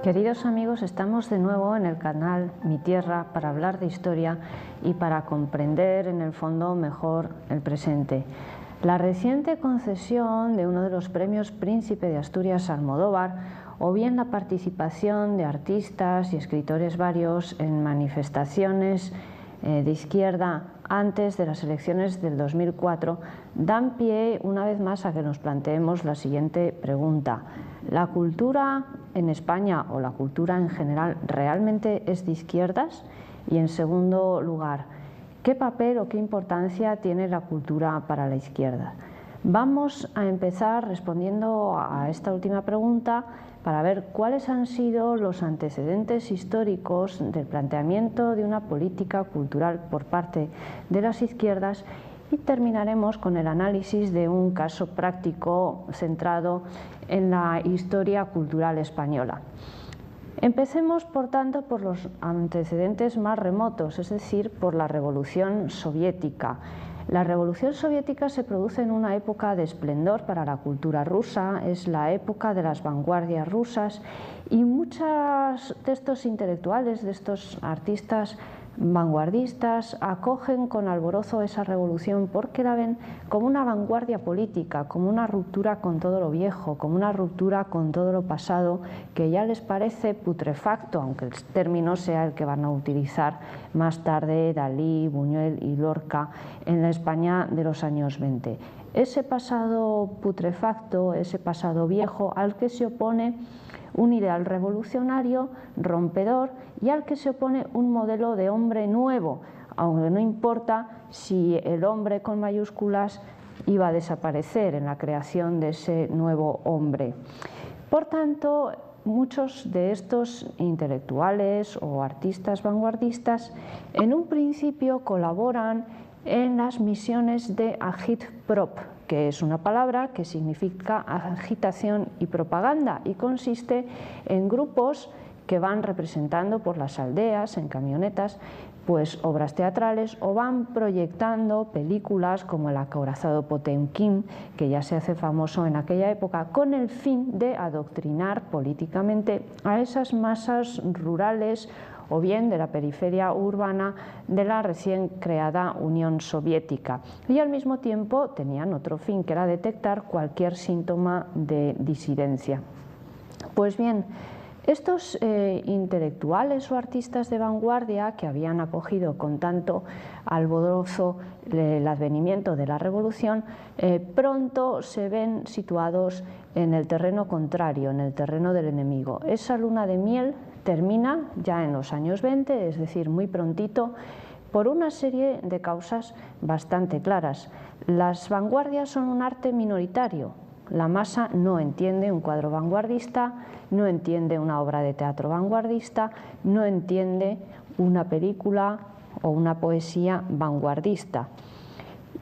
Queridos amigos, estamos de nuevo en el canal Mi Tierra para hablar de historia y para comprender en el fondo mejor el presente. La reciente concesión de uno de los premios Príncipe de Asturias Almodóvar, o bien la participación de artistas y escritores varios en manifestaciones de izquierda antes de las elecciones del 2004, dan pie una vez más a que nos planteemos la siguiente pregunta: ¿la cultura en España o la cultura en general realmente es de izquierdas? Y en segundo lugar, ¿qué papel o qué importancia tiene la cultura para la izquierda? Vamos a empezar respondiendo a esta última pregunta para ver cuáles han sido los antecedentes históricos del planteamiento de una política cultural por parte de las izquierdas, y terminaremos con el análisis de un caso práctico centrado en la historia cultural española. Empecemos, por tanto, por los antecedentes más remotos, es decir, por la Revolución Soviética. La Revolución Soviética se produce en una época de esplendor para la cultura rusa, es la época de las vanguardias rusas, y muchos de estos intelectuales, de estos artistas vanguardistas, acogen con alborozo esa revolución porque la ven como una vanguardia política, como una ruptura con todo lo viejo, como una ruptura con todo lo pasado que ya les parece putrefacto, aunque el término sea el que van a utilizar más tarde Dalí, Buñuel y Lorca en la España de los años 20. Ese pasado putrefacto, ese pasado viejo al que se opone un ideal revolucionario, rompedor, y al que se opone un modelo de hombre nuevo, aunque no importa si el hombre con mayúsculas iba a desaparecer en la creación de ese nuevo hombre. Por tanto, muchos de estos intelectuales o artistas vanguardistas en un principio colaboran en las misiones de agitprop, que es una palabra que significa agitación y propaganda, y consiste en grupos que van representando por las aldeas en camionetas pues obras teatrales, o van proyectando películas como El acorazado Potemkin, que ya se hace famoso en aquella época, con el fin de adoctrinar políticamente a esas masas rurales o bien de la periferia urbana de la recién creada Unión Soviética, y al mismo tiempo tenían otro fin, que era detectar cualquier síntoma de disidencia. Pues bien, estos intelectuales o artistas de vanguardia, que habían acogido con tanto alborozo el advenimiento de la revolución, pronto se ven situados en el terreno contrario, en el terreno del enemigo. Esa luna de miel termina ya en los años 20, es decir, muy prontito, por una serie de causas bastante claras. Las vanguardias son un arte minoritario. La masa no entiende un cuadro vanguardista, no entiende una obra de teatro vanguardista, no entiende una película o una poesía vanguardista.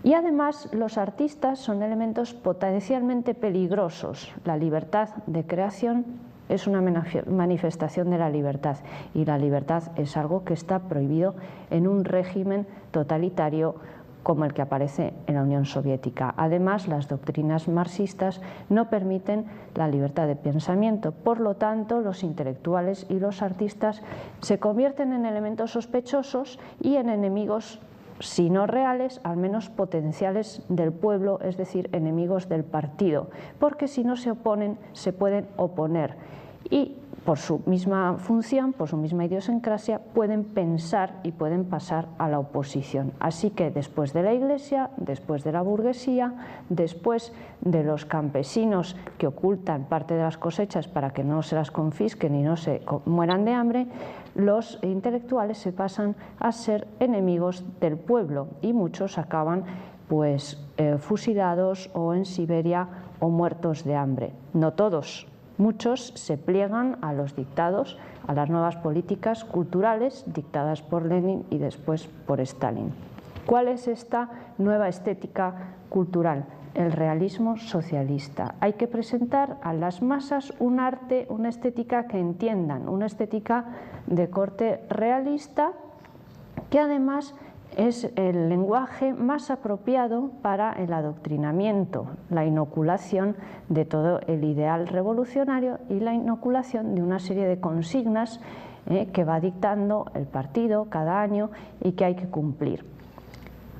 Y además los artistas son elementos potencialmente peligrosos. La libertad de creación es una manifestación de la libertad, y la libertad es algo que está prohibido en un régimen totalitario como el que aparece en la Unión Soviética. Además, las doctrinas marxistas no permiten la libertad de pensamiento. Por lo tanto, los intelectuales y los artistas se convierten en elementos sospechosos y en enemigos, si no reales, al menos potenciales del pueblo, es decir, enemigos del partido, porque si no se oponen, se pueden oponer, y por su misma función, por su misma idiosincrasia, pueden pensar y pueden pasar a la oposición. Así que después de la Iglesia, después de la burguesía, después de los campesinos que ocultan parte de las cosechas para que no se las confisquen y no se mueran de hambre, los intelectuales se pasan a ser enemigos del pueblo, y muchos acaban fusilados o en Siberia o muertos de hambre. No todos. Muchos se pliegan a los dictados, a las nuevas políticas culturales dictadas por Lenin y después por Stalin. ¿Cuál es esta nueva estética cultural? El realismo socialista. Hay que presentar a las masas un arte, una estética que entiendan, una estética de corte realista, que además es el lenguaje más apropiado para el adoctrinamiento, la inoculación de todo el ideal revolucionario y la inoculación de una serie de consignas que va dictando el partido cada año y que hay que cumplir.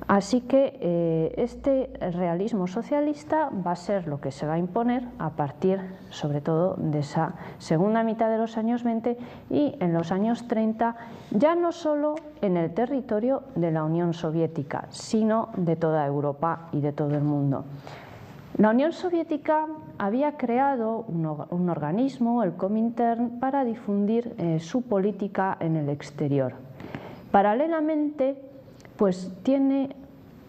Así que este realismo socialista va a ser lo que se va a imponer a partir, sobre todo, de esa segunda mitad de los años 20 y en los años 30, ya no solo en el territorio de la Unión Soviética, sino de toda Europa y de todo el mundo. La Unión Soviética había creado un organismo, el Comintern, para difundir su política en el exterior. Paralelamente, pues tiene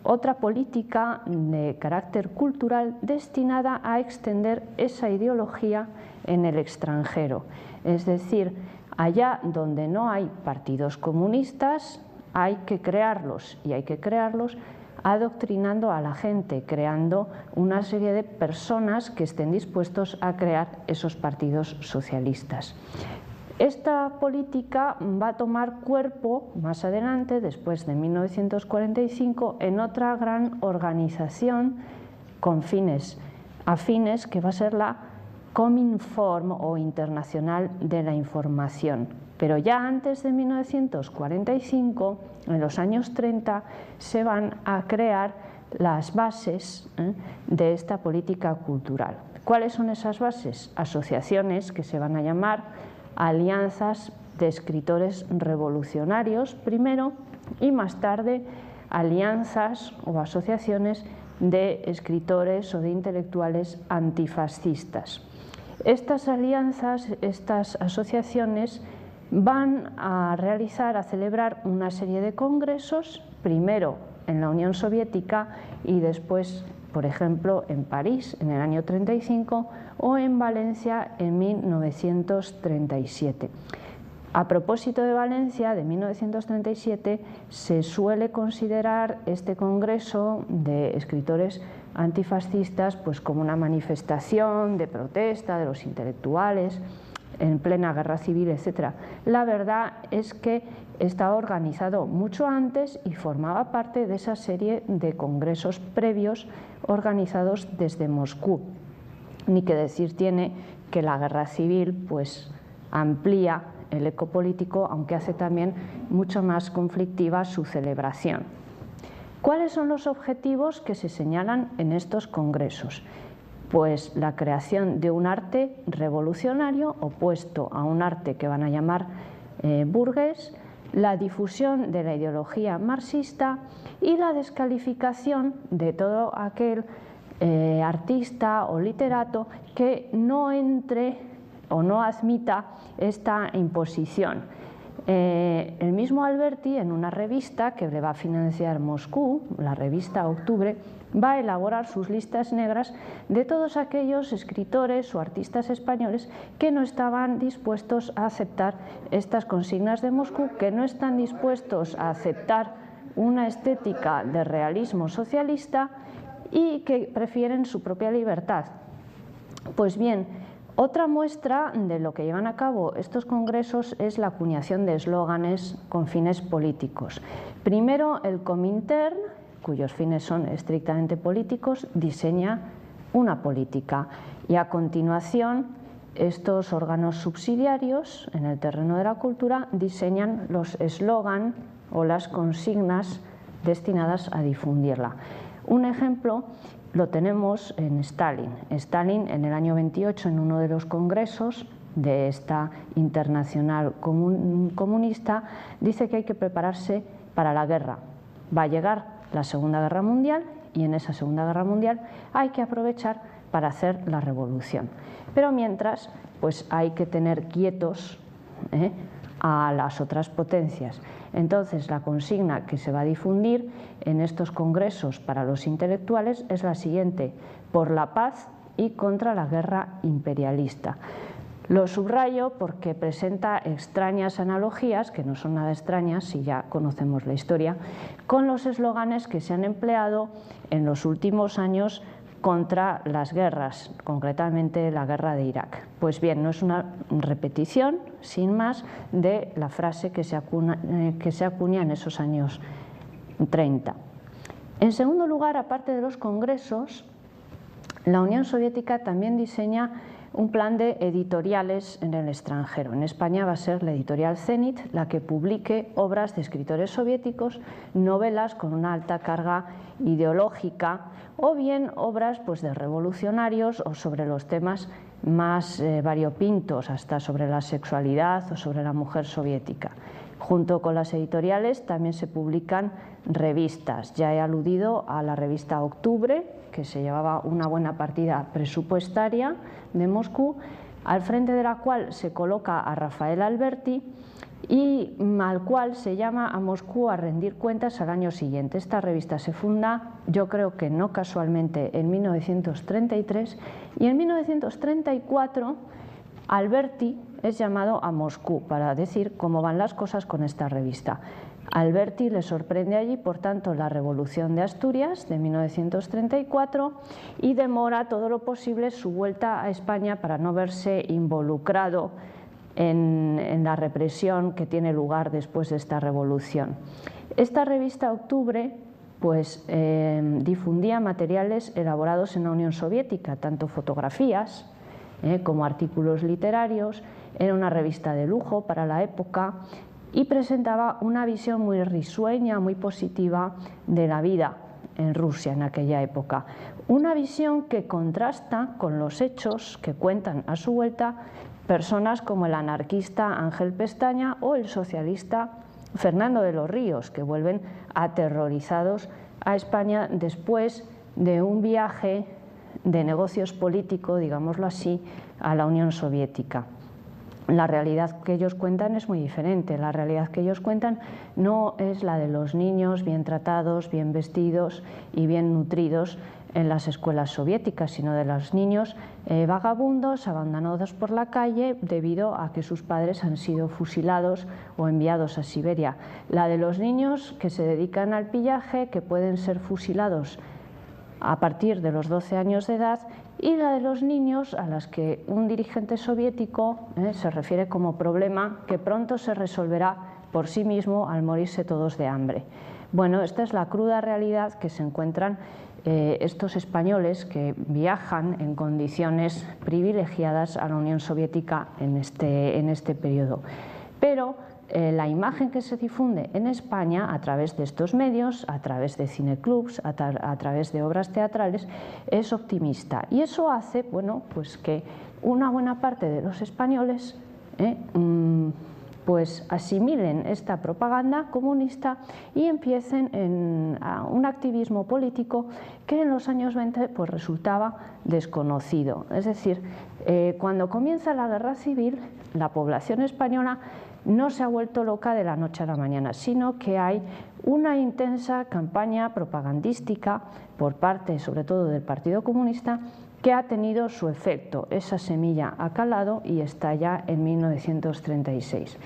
otra política de carácter cultural destinada a extender esa ideología en el extranjero. Es decir, allá donde no hay partidos comunistas, hay que crearlos, y hay que crearlos adoctrinando a la gente, creando una serie de personas que estén dispuestos a crear esos partidos socialistas. Esta política va a tomar cuerpo más adelante, después de 1945, en otra gran organización con fines afines, que va a ser la Cominform o Internacional de la Información. Pero ya antes de 1945, en los años 30, se van a crear las bases de esta política cultural. ¿Cuáles son esas bases? Asociaciones que se van a llamar alianzas de escritores revolucionarios primero, y más tarde alianzas o asociaciones de escritores o de intelectuales antifascistas. Estas alianzas, estas asociaciones van a celebrar una serie de congresos, primero en la Unión Soviética y después, por ejemplo, en París en el año 35 o en Valencia en 1937. A propósito de Valencia, de 1937, se suele considerar este congreso de escritores antifascistas pues como una manifestación de protesta de los intelectuales en plena guerra civil, etc. La verdad es que estaba organizado mucho antes y formaba parte de esa serie de congresos previos organizados desde Moscú. Ni que decir tiene que la guerra civil pues amplía el eco político, aunque hace también mucho más conflictiva su celebración. ¿Cuáles son los objetivos que se señalan en estos congresos? Pues la creación de un arte revolucionario opuesto a un arte que van a llamar burgués, la difusión de la ideología marxista y la descalificación de todo aquel artista o literato que no entre o no admita esta imposición. El mismo Alberti, en una revista que le va a financiar Moscú, la revista Octubre, va a elaborar sus listas negras de todos aquellos escritores o artistas españoles que no estaban dispuestos a aceptar estas consignas de Moscú, que no están dispuestos a aceptar una estética de realismo socialista y que prefieren su propia libertad. Pues bien, otra muestra de lo que llevan a cabo estos congresos es la acuñación de eslóganes con fines políticos. Primero, el Comintern, cuyos fines son estrictamente políticos, diseña una política, y a continuación estos órganos subsidiarios en el terreno de la cultura diseñan los eslóganes o las consignas destinadas a difundirla. Un ejemplo lo tenemos en Stalin. Stalin, en el año 28, en uno de los congresos de esta internacional comunista, dice que hay que prepararse para la guerra. Va a llegar la Segunda Guerra Mundial y en esa Segunda Guerra Mundial hay que aprovechar para hacer la revolución. Pero mientras, pues hay que tener quietos a las otras potencias. Entonces, la consigna que se va a difundir en estos congresos para los intelectuales es la siguiente: por la paz y contra la guerra imperialista. Lo subrayo porque presenta extrañas analogías, que no son nada extrañas si ya conocemos la historia, con los eslóganes que se han empleado en los últimos años contra las guerras, concretamente la guerra de Irak. Pues bien, no es una repetición, sin más, de la frase que se acuña en esos años 30. En segundo lugar, aparte de los congresos, la Unión Soviética también diseña un plan de editoriales en el extranjero. En España va a ser la editorial Zenit la que publique obras de escritores soviéticos, novelas con una alta carga ideológica o bien obras pues, de revolucionarios o sobre los temas más variopintos, hasta sobre la sexualidad o sobre la mujer soviética. Junto con las editoriales también se publican revistas. Ya he aludido a la revista Octubre, que se llevaba una buena partida presupuestaria de Moscú, al frente de la cual se coloca a Rafael Alberti y al cual se llama a Moscú a rendir cuentas al año siguiente. Esta revista se funda, yo creo que no casualmente, en 1933 y en 1934 Alberti es llamado a Moscú para decir cómo van las cosas con esta revista. Alberti le sorprende allí, por tanto, la Revolución de Asturias de 1934 y demora todo lo posible su vuelta a España para no verse involucrado en la represión que tiene lugar después de esta revolución. Esta revista Octubre pues, difundía materiales elaborados en la Unión Soviética, tanto fotografías como artículos literarios, era una revista de lujo para la época y presentaba una visión muy risueña, muy positiva de la vida en Rusia en aquella época. Una visión que contrasta con los hechos que cuentan a su vuelta personas como el anarquista Ángel Pestaña o el socialista Fernando de los Ríos, que vuelven aterrorizados a España después de un viaje de negocios políticos, digámoslo así, a la Unión Soviética. La realidad que ellos cuentan es muy diferente. La realidad que ellos cuentan no es la de los niños bien tratados, bien vestidos y bien nutridos en las escuelas soviéticas, sino de los niños vagabundos, abandonados por la calle debido a que sus padres han sido fusilados o enviados a Siberia. La de los niños que se dedican al pillaje, que pueden ser fusilados a partir de los 12 años de edad, y la de los niños a las que un dirigente soviético se refiere como problema que pronto se resolverá por sí mismo al morirse todos de hambre. Bueno, esta es la cruda realidad que se encuentran estos españoles que viajan en condiciones privilegiadas a la Unión Soviética en este periodo. Pero la imagen que se difunde en España a través de estos medios, a través de cineclubs, a través de obras teatrales, es optimista. Y eso hace, bueno, pues que una buena parte de los españoles pues asimilen esta propaganda comunista y empiecen un activismo político que en los años 20 pues resultaba desconocido. Es decir, cuando comienza la guerra civil, la población española no se ha vuelto loca de la noche a la mañana, sino que hay una intensa campaña propagandística por parte, sobre todo, del Partido Comunista, que ha tenido su efecto. Esa semilla ha calado y estalla en 1936.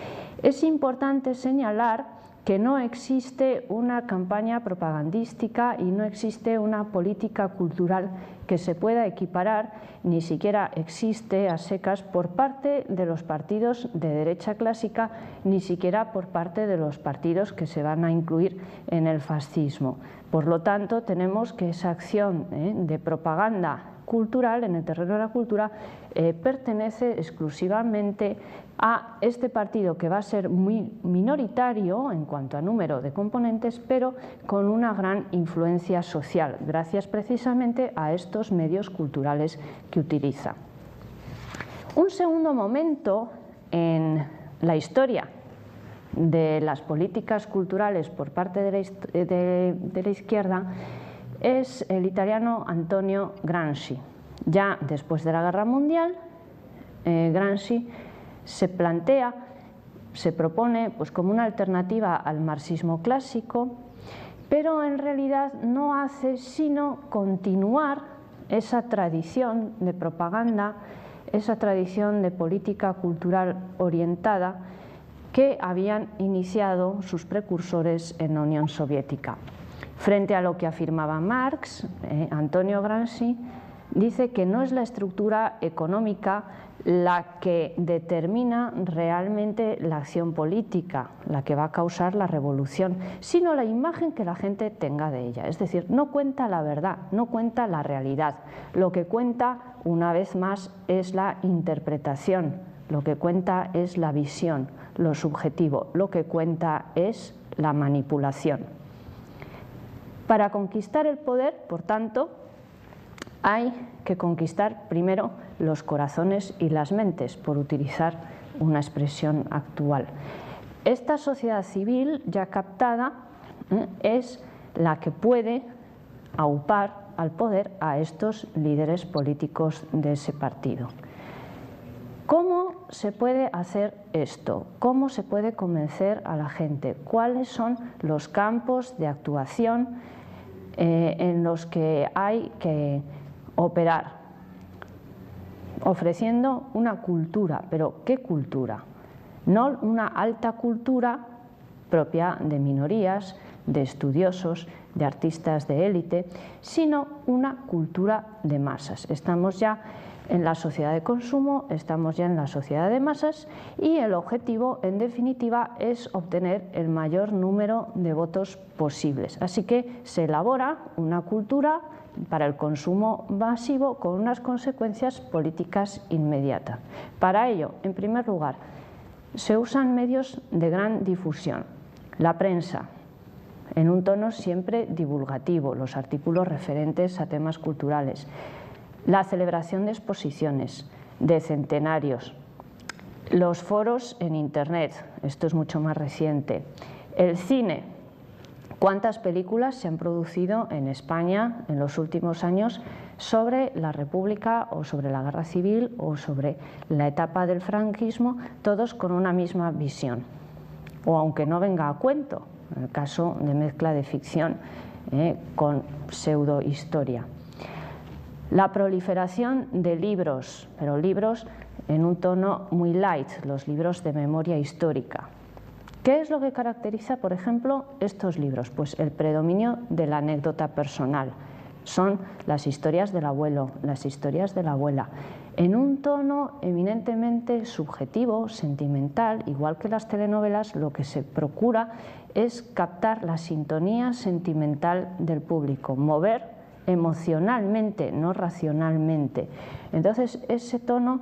Es importante señalar que no existe una campaña propagandística y no existe una política cultural que se pueda equiparar, ni siquiera existe a secas por parte de los partidos de derecha clásica, ni siquiera por parte de los partidos que se van a incluir en el fascismo. Por lo tanto, tenemos que esa acción de propaganda cultural, en el terreno de la cultura, pertenece exclusivamente a este partido, que va a ser muy minoritario en cuanto a número de componentes, pero con una gran influencia social, gracias precisamente a estos medios culturales que utiliza. Un segundo momento en la historia de las políticas culturales por parte de la izquierda es el italiano Antonio Gramsci. Ya después de la Guerra Mundial, Gramsci se plantea, se propone pues como una alternativa al marxismo clásico, pero en realidad no hace sino continuar esa tradición de propaganda, esa tradición de política cultural orientada que habían iniciado sus precursores en la Unión Soviética. Frente a lo que afirmaba Marx, Antonio Gramsci dice que no es la estructura económica la que determina realmente la acción política, la que va a causar la revolución, sino la imagen que la gente tenga de ella. Es decir, no cuenta la verdad, no cuenta la realidad. Lo que cuenta, una vez más, es la interpretación, lo que cuenta es la visión, lo subjetivo, lo que cuenta es la manipulación. Para conquistar el poder, por tanto, hay que conquistar primero los corazones y las mentes, por utilizar una expresión actual. Esta sociedad civil ya captada es la que puede aupar al poder a estos líderes políticos de ese partido. ¿Cómo se puede hacer esto? ¿Cómo se puede convencer a la gente? ¿Cuáles son los campos de actuación en los que hay que operar? Ofreciendo una cultura, pero ¿qué cultura? No una alta cultura propia de minorías, de estudiosos, de artistas de élite, sino una cultura de masas. Estamos ya en la sociedad de consumo, estamos ya en la sociedad de masas y el objetivo, en definitiva, es obtener el mayor número de votos posibles. Así que se elabora una cultura para el consumo masivo con unas consecuencias políticas inmediatas. Para ello, en primer lugar, se usan medios de gran difusión, la prensa, en un tono siempre divulgativo, los artículos referentes a temas culturales, la celebración de exposiciones, de centenarios, los foros en Internet, esto es mucho más reciente, el cine. ¿Cuántas películas se han producido en España en los últimos años sobre la República o sobre la Guerra Civil o sobre la etapa del franquismo, todos con una misma visión? O aunque no venga a cuento, en el caso de mezcla de ficción con pseudohistoria. La proliferación de libros, pero libros en un tono muy light, los libros de memoria histórica. ¿Qué es lo que caracteriza, por ejemplo, estos libros? Pues el predominio de la anécdota personal. Son las historias del abuelo, las historias de la abuela, en un tono eminentemente subjetivo, sentimental, igual que las telenovelas. Lo que se procura es captar la sintonía sentimental del público, mover emocionalmente, no racionalmente. Entonces, ese tono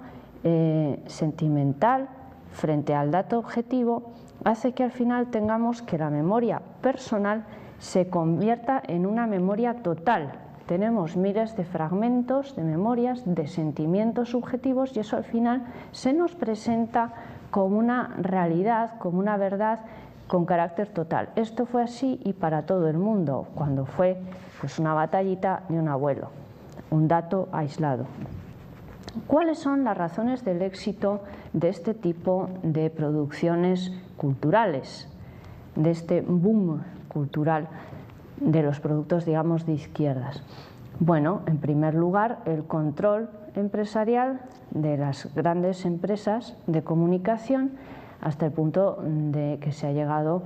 sentimental frente al dato objetivo hace que al final tengamos que la memoria personal se convierta en una memoria total. Tenemos miles de fragmentos de memorias, de sentimientos subjetivos, y eso al final se nos presenta como una realidad, como una verdad con carácter total. Esto fue así y para todo el mundo, cuando fue pues una batallita de un abuelo, un dato aislado. ¿Cuáles son las razones del éxito de este tipo de producciones culturales, de este boom cultural de los productos, digamos, de izquierdas? Bueno, en primer lugar, el control empresarial de las grandes empresas de comunicación, hasta el punto de que se ha llegado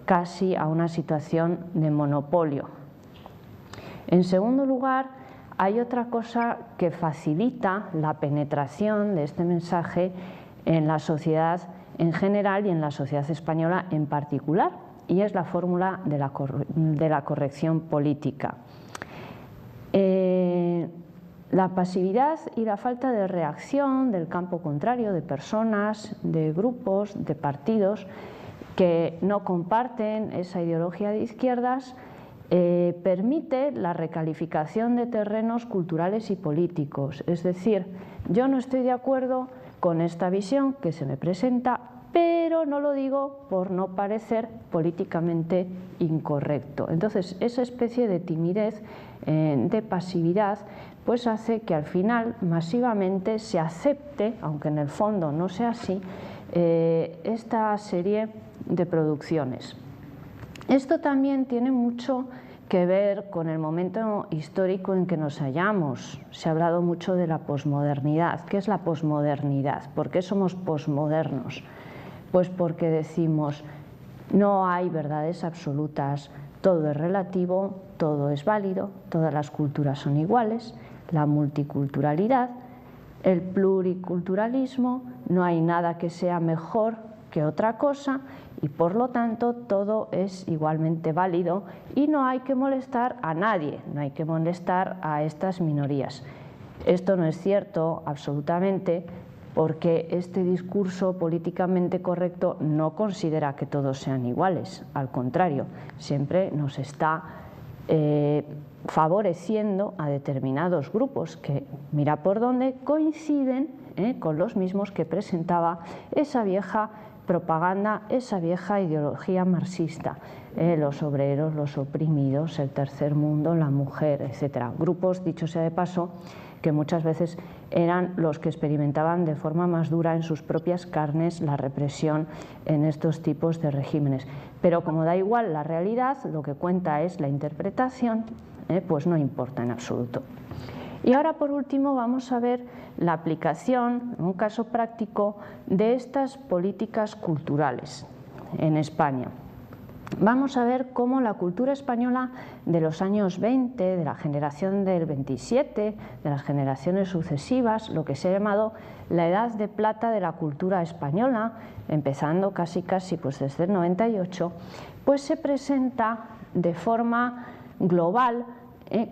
casi a una situación de monopolio. En segundo lugar, hay otra cosa que facilita la penetración de este mensaje en la sociedad en general y en la sociedad española en particular, y es la fórmula de la corrección política. La pasividad y la falta de reacción del campo contrario, de personas, de grupos, de partidos que no comparten esa ideología de izquierdas, permite la recalificación de terrenos culturales y políticos. Es decir, yo no estoy de acuerdo con esta visión que se me presenta, pero no lo digo por no parecer políticamente incorrecto. Entonces, esa especie de timidez, de pasividad, pues hace que al final masivamente se acepte, aunque en el fondo no sea así, esta serie de producciones. Esto también tiene mucho que ver con el momento histórico en que nos hallamos. Se ha hablado mucho de la posmodernidad. ¿Qué es la posmodernidad? ¿Por qué somos posmodernos? Pues porque decimos, no hay verdades absolutas, todo es relativo, todo es válido, todas las culturas son iguales, la multiculturalidad, el pluriculturalismo, no hay nada que sea mejor que otra cosa y por lo tanto todo es igualmente válido y no hay que molestar a nadie, no hay que molestar a estas minorías. Esto no es cierto absolutamente, porque este discurso políticamente correcto no considera que todos sean iguales, al contrario, siempre nos está favoreciendo a determinados grupos que, mira por dónde, coinciden con los mismos que presentaba esa vieja propaganda, esa vieja ideología marxista, los obreros, los oprimidos, el tercer mundo, la mujer, etc. Grupos, dicho sea de paso, que muchas veces eran los que experimentaban de forma más dura en sus propias carnes la represión en estos tipos de regímenes. Pero como da igual la realidad, lo que cuenta es la interpretación, pues no importa en absoluto. Y ahora, por último, vamos a ver la aplicación, un caso práctico, de estas políticas culturales en España. Vamos a ver cómo la cultura española de los años 20, de la generación del 27, de las generaciones sucesivas, lo que se ha llamado la edad de plata de la cultura española, empezando casi pues desde el 98, pues se presenta de forma global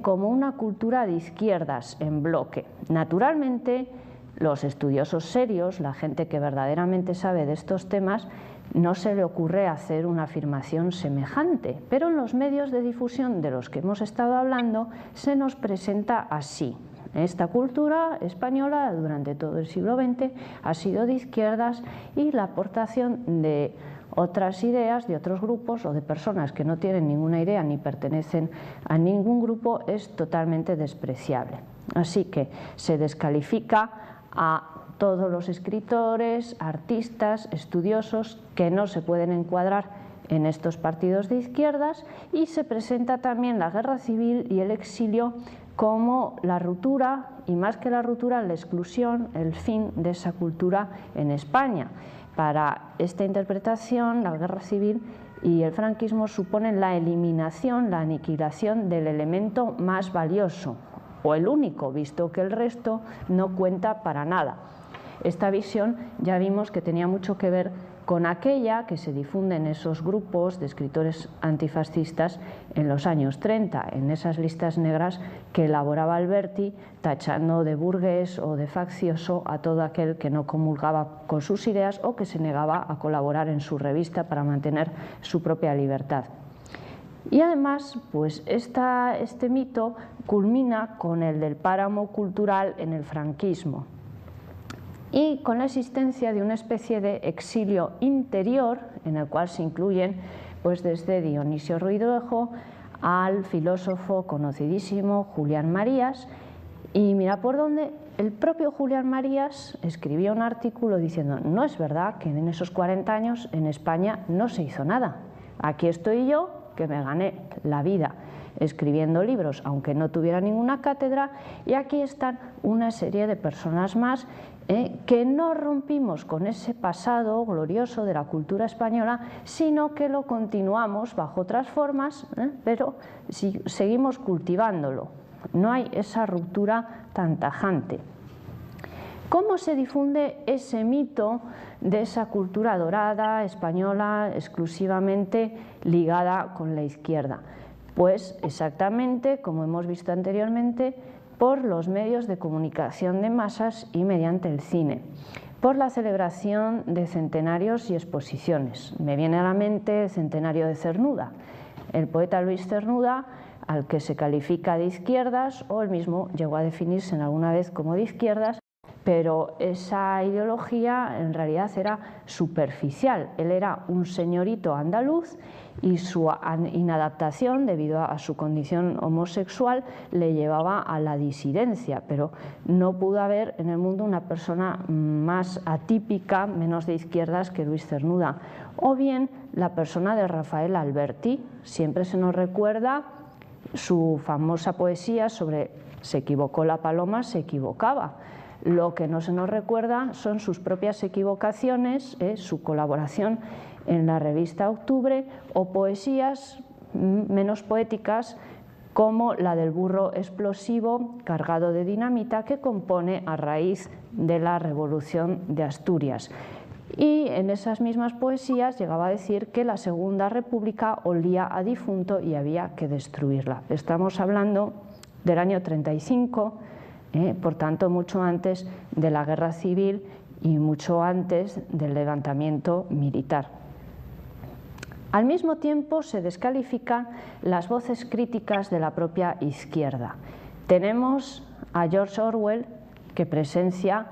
como una cultura de izquierdas en bloque. Naturalmente, los estudiosos serios, la gente que verdaderamente sabe de estos temas, no se le ocurre hacer una afirmación semejante, pero en los medios de difusión de los que hemos estado hablando se nos presenta así. Esta cultura española durante todo el siglo XX ha sido de izquierdas y la aportación de otras ideas de otros grupos o de personas que no tienen ninguna idea ni pertenecen a ningún grupo es totalmente despreciable. Así que se descalifica a todos los escritores, artistas, estudiosos que no se pueden encuadrar en estos partidos de izquierdas y se presenta también la guerra civil y el exilio como la ruptura y más que la ruptura, la exclusión, el fin de esa cultura en España. Para esta interpretación, la guerra civil y el franquismo suponen la eliminación, la aniquilación del elemento más valioso o el único, visto que el resto no cuenta para nada. Esta visión ya vimos que tenía mucho que ver con aquella que se difunde en esos grupos de escritores antifascistas en los años 30, en esas listas negras que elaboraba Alberti, tachando de burgués o de faccioso a todo aquel que no comulgaba con sus ideas o que se negaba a colaborar en su revista para mantener su propia libertad. Y además, pues este mito culmina con el del páramo cultural en el franquismo y con la existencia de una especie de exilio interior en el cual se incluyen pues desde Dionisio Ruidejo al filósofo conocidísimo Julián Marías, y mira por dónde el propio Julián Marías escribió un artículo diciendo: no es verdad que en esos 40 años en España no se hizo nada, aquí estoy yo que me gané la vida escribiendo libros aunque no tuviera ninguna cátedra, y aquí están una serie de personas más que no rompimos con ese pasado glorioso de la cultura española, sino que lo continuamos bajo otras formas, pero seguimos cultivándolo. No hay esa ruptura tan tajante. ¿Cómo se difunde ese mito de esa cultura dorada española exclusivamente ligada con la izquierda? Pues exactamente como hemos visto anteriormente, por los medios de comunicación de masas y mediante el cine, por la celebración de centenarios y exposiciones. Me viene a la mente el centenario de Cernuda, el poeta Luis Cernuda, al que se califica de izquierdas, o él mismo llegó a definirse en alguna vez como de izquierdas, pero esa ideología en realidad era superficial. Él era un señorito andaluz y su inadaptación debido a su condición homosexual le llevaba a la disidencia, pero no pudo haber en el mundo una persona más atípica, menos de izquierdas que Luis Cernuda. O bien la persona de Rafael Alberti. Siempre se nos recuerda su famosa poesía sobre "se equivocó la paloma, se equivocaba". Lo que no se nos recuerda son sus propias equivocaciones, su colaboración en la revista Octubre, o poesías menos poéticas como la del burro explosivo cargado de dinamita que compone a raíz de la Revolución de Asturias. Y en esas mismas poesías llegaba a decir que la Segunda República olía a difunto y había que destruirla. Estamos hablando del año 35, por tanto mucho antes de la Guerra Civil y mucho antes del levantamiento militar. Al mismo tiempo se descalifican las voces críticas de la propia izquierda. Tenemos a George Orwell, que presencia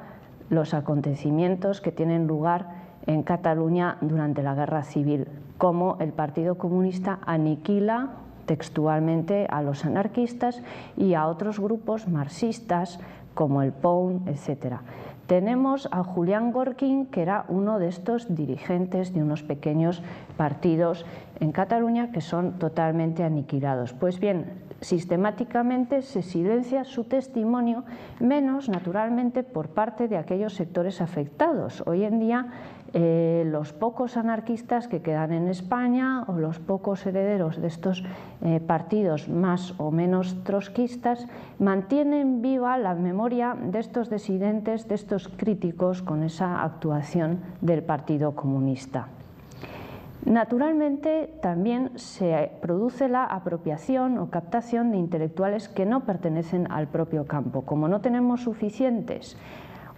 los acontecimientos que tienen lugar en Cataluña durante la Guerra Civil, como el Partido Comunista aniquila textualmente a los anarquistas y a otros grupos marxistas como el POUM, etc. Tenemos a Julián Gorkin, que era uno de estos dirigentes de unos pequeños partidos en Cataluña que son totalmente aniquilados. Pues bien, sistemáticamente se silencia su testimonio, menos naturalmente por parte de aquellos sectores afectados. Hoy en día los pocos anarquistas que quedan en España o los pocos herederos de estos partidos más o menos trotskistas mantienen viva la memoria de estos disidentes, de estos críticos con esa actuación del Partido Comunista. Naturalmente también se produce la apropiación o captación de intelectuales que no pertenecen al propio campo. Como no tenemos suficientes,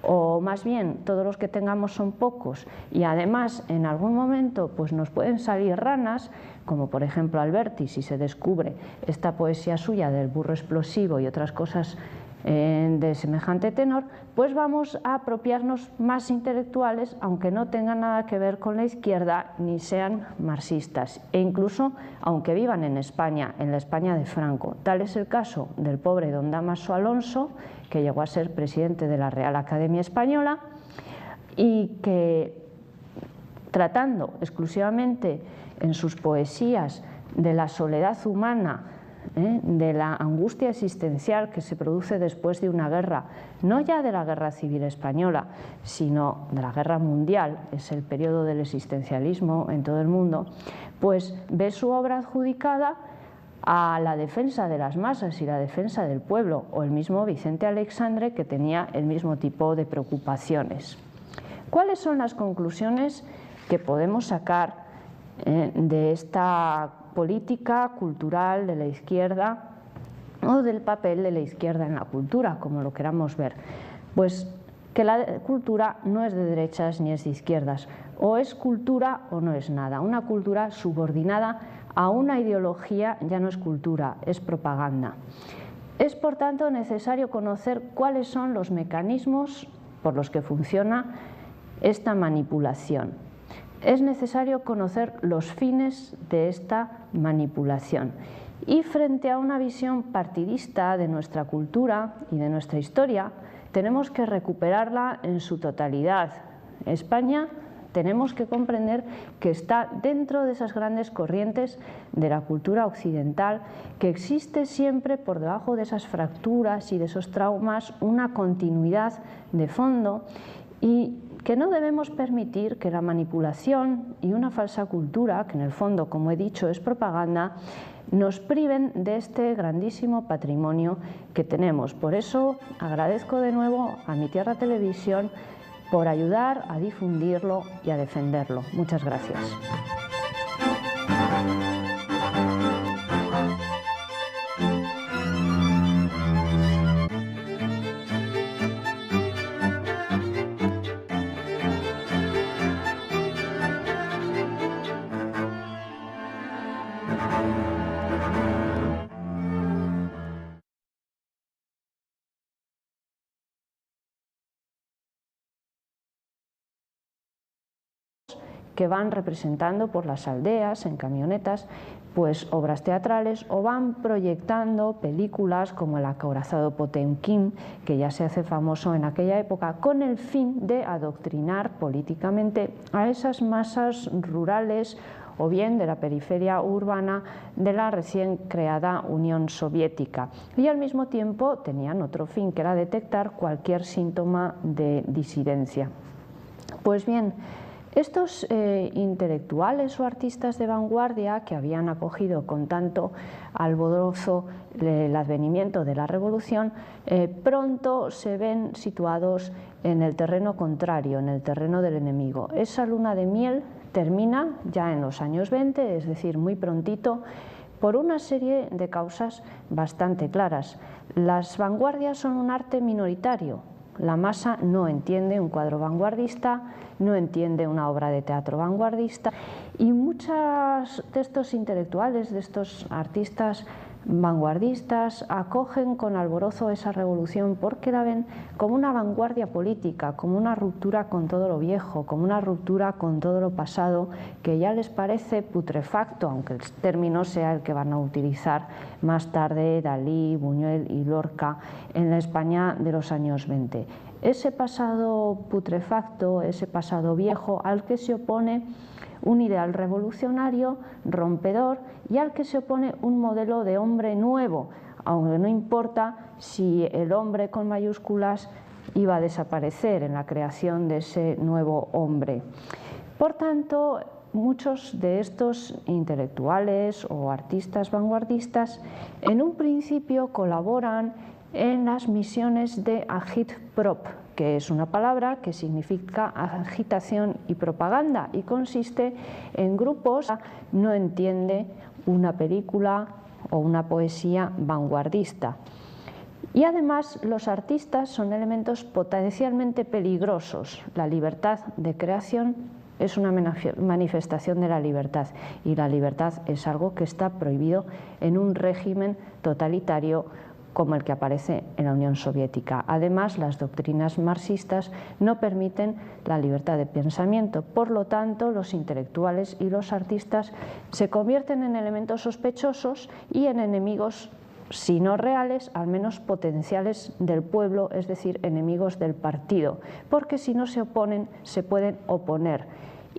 o más bien todos los que tengamos son pocos y además en algún momento pues nos pueden salir ranas, como por ejemplo Alberti, si se descubre esta poesía suya del burro explosivo y otras cosas de semejante tenor, pues vamos a apropiarnos más intelectuales, aunque no tengan nada que ver con la izquierda ni sean marxistas, e incluso aunque vivan en España, en la España de Franco. Tal es el caso del pobre don Dámaso Alonso, que llegó a ser presidente de la Real Academia Española y que, tratando exclusivamente en sus poesías de la soledad humana, de la angustia existencial que se produce después de una guerra, no ya de la Guerra Civil Española, sino de la Guerra Mundial, es el periodo del existencialismo en todo el mundo, pues ve su obra adjudicada a la defensa de las masas y la defensa del pueblo, o el mismo Vicente Aleixandre, que tenía el mismo tipo de preocupaciones. ¿Cuáles son las conclusiones que podemos sacar de esta política cultural de la izquierda o del papel de la izquierda en la cultura, como lo queramos ver? Pues que la cultura no es de derechas ni es de izquierdas, o es cultura o no es nada. Una cultura subordinada a una ideología ya no es cultura, es propaganda. Es por tanto necesario conocer cuáles son los mecanismos por los que funciona esta manipulación. Es necesario conocer los fines de esta manipulación. Y frente a una visión partidista de nuestra cultura y de nuestra historia, tenemos que recuperarla en su totalidad. España tenemos que comprender que está dentro de esas grandes corrientes de la cultura occidental, que existe siempre por debajo de esas fracturas y de esos traumas una continuidad de fondo y que no debemos permitir que la manipulación y una falsa cultura, que en el fondo, como he dicho, es propaganda, nos priven de este grandísimo patrimonio que tenemos. Por eso agradezco de nuevo a Mi Tierra Televisión por ayudar a difundirlo y a defenderlo. Muchas gracias. Que van representando por las aldeas en camionetas pues obras teatrales o van proyectando películas como El acorazado Potemkin, que ya se hace famoso en aquella época, con el fin de adoctrinar políticamente a esas masas rurales o bien de la periferia urbana de la recién creada Unión Soviética. Y al mismo tiempo tenían otro fin, que era detectar cualquier síntoma de disidencia. Pues bien, Estos intelectuales o artistas de vanguardia que habían acogido con tanto alborozo el advenimiento de la revolución, pronto se ven situados en el terreno contrario, en el terreno del enemigo. Esa luna de miel termina ya en los años 20, es decir, muy prontito, por una serie de causas bastante claras. Las vanguardias son un arte minoritario. La masa no entiende un cuadro vanguardista, no entiende una obra de teatro vanguardista, y muchos de estos intelectuales, de estos artistas vanguardistas, acogen con alborozo esa revolución porque la ven como una vanguardia política, como una ruptura con todo lo viejo, como una ruptura con todo lo pasado, que ya les parece putrefacto, aunque el término sea el que van a utilizar más tarde Dalí, Buñuel y Lorca en la España de los años 20. Ese pasado putrefacto, ese pasado viejo al que se opone un ideal revolucionario, rompedor, y al que se opone un modelo de hombre nuevo, aunque no importa si el hombre con mayúsculas iba a desaparecer en la creación de ese nuevo hombre. Por tanto, muchos de estos intelectuales o artistas vanguardistas en un principio colaboran en las misiones de agitprop, que es una palabra que significa agitación y propaganda y consiste en grupos que no entiende una película o una poesía vanguardista. Y además los artistas son elementos potencialmente peligrosos. La libertad de creación es una manifestación de la libertad, y la libertad es algo que está prohibido en un régimen totalitario como el que aparece en la Unión Soviética. Además, las doctrinas marxistas no permiten la libertad de pensamiento. Por lo tanto, los intelectuales y los artistas se convierten en elementos sospechosos y en enemigos, si no reales, al menos potenciales del pueblo, es decir, enemigos del partido, porque si no se oponen, se pueden oponer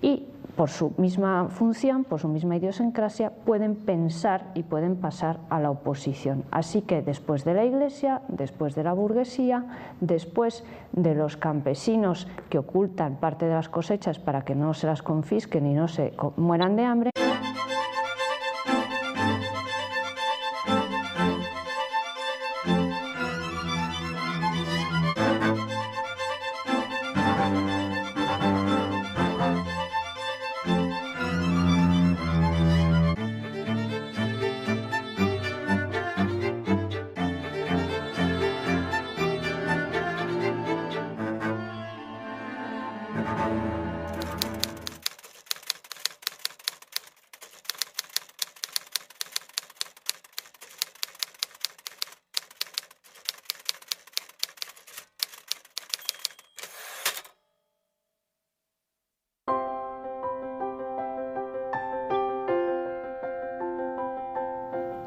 y por su misma función, por su misma idiosincrasia, pueden pensar y pueden pasar a la oposición. Así que después de la Iglesia, después de la burguesía, después de los campesinos que ocultan parte de las cosechas para que no se las confisquen y no se mueran de hambre,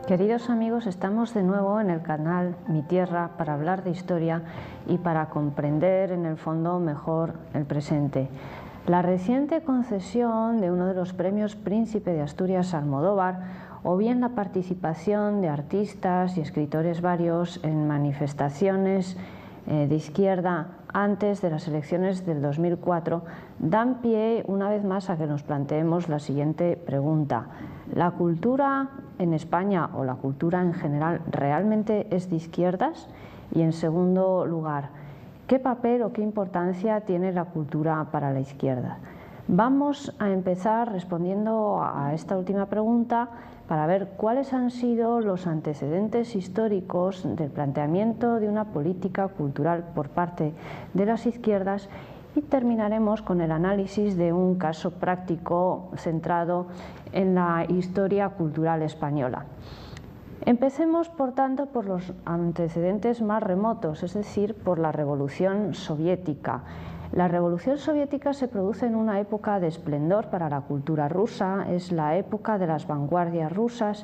Queridos amigos, estamos de nuevo en el canal Mi Tierra para hablar de historia y para comprender en el fondo mejor el presente. La reciente concesión de uno de los premios Príncipe de Asturias Almodóvar, o bien la participación de artistas y escritores varios en manifestaciones de izquierda antes de las elecciones del 2004, dan pie una vez más a que nos planteemos la siguiente pregunta: ¿la cultura en España o la cultura en general realmente es de izquierdas? Y en segundo lugar, ¿qué papel o qué importancia tiene la cultura para la izquierda? Vamos a empezar respondiendo a esta última pregunta para ver cuáles han sido los antecedentes históricos del planteamiento de una política cultural por parte de las izquierdas, y terminaremos con el análisis de un caso práctico centrado en la historia cultural española. Empecemos, por tanto, por los antecedentes más remotos, es decir, por la Revolución Soviética. La Revolución Soviética se produce en una época de esplendor para la cultura rusa, es la época de las vanguardias rusas.